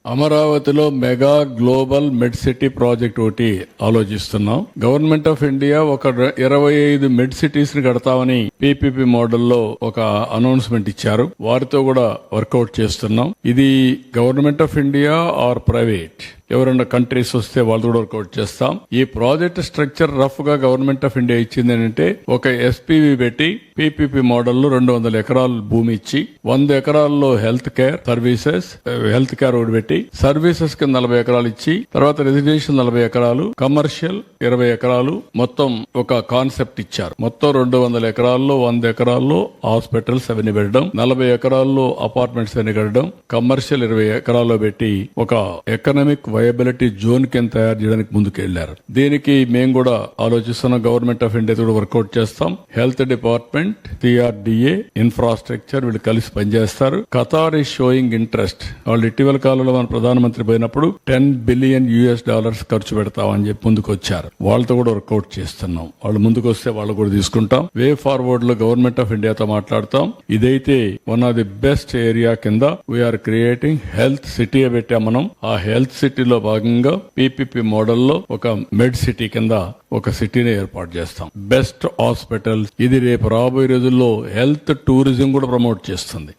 అమరావతిలో mega global మెడ్ city project ఒకటి ఆలోచిస్తున్నాం. గవర్నమెంట్ ఆఫ్ ఇండియా ఒక 25 మెడ్ సిటీస్ ని కడతామని పీపీపీ మోడల్లో ఒక అనౌన్స్మెంట్ ఇచ్చారు. వారితో కూడా వర్కౌట్ చేస్తున్నాం. ఇది government of India or private ఎవరైనా కంట్రీస్ వస్తే వాళ్ళు కూడా వర్కౌట్ చేస్తాం. ఈ ప్రాజెక్ట్ స్ట్రక్చర్ రఫ్ గా గవర్నమెంట్ ఆఫ్ ఇండియా ఇచ్చింది ఏంటంటే, ఒక ఎస్పీవీ పెట్టి పీపీపీ మోడల్లో 200 ఎకరాలు భూమి ఇచ్చి 100 ఎకరాల్లో హెల్త్ కేర్ ఒకటి పెట్టి సర్వీసెస్ కి 40 ఎకరాలు ఇచ్చి, తర్వాత రెసిడెన్షియల్ 40 ఎకరాలు, కమర్షియల్ 20 ఎకరాలు, మొత్తం ఒక కాన్సెప్ట్ ఇచ్చారు. మొత్తం 200 ఎకరాల్లో 100 ఎకరాల్లో హాస్పిటల్స్ అవన్నీ పెట్టడం, 40 ఎకరాల్లో అపార్ట్మెంట్స్ అన్ని కట్టడం, కమర్షియల్ 20 ఎకరాల్లో పెట్టి ఒక ఎకనామిక్ వయబిలిటీ జోన్ కింద తయారు చేయడానికి ముందుకెళ్లారు. దీనికి మేము కూడా ఆలోచిస్తున్నాం. గవర్నమెంట్ ఆఫ్ ఇండియా కూడా వర్కౌట్ చేస్తాం. హెల్త్ డిపార్ట్మెంట్, సిఆర్డీఏ, ఇన్ఫ్రాస్ట్రక్చర్ వీళ్ళు కలిసి పనిచేస్తారు. Qatar is showing interest. వాళ్ళు ఇటీవల కాలంలో మన ప్రధానమంత్రి పోయినప్పుడు $10 బిలియన్ ఖర్చు పెడతామని చెప్పి ముందుకు వచ్చారు. వాళ్ళతో కూడా వర్కౌట్ చేస్తున్నాం. వాళ్ళు ముందుకు వస్తే వాళ్ళు కూడా తీసుకుంటాం. వే ఫార్వర్డ్ లో గవర్నమెంట్ ఆఫ్ ఇండియాతో మాట్లాడతాం. ఇదైతే one of the best area కింద వీఆర్ క్రియేటింగ్ హెల్త్ సిటీ పెట్టాం మనం. ఆ హెల్త్ సిటీలో భాగంగా పీపీపీ మోడల్లో ఒక మెడ్ సిటీ కింద ఒక సిటీని ఏర్పాటు చేస్తాం. Best hospitals. ఇది రేపు రాబోయే రోజుల్లో హెల్త్ టూరిజం కూడా ప్రమోట్ చేస్తుంది.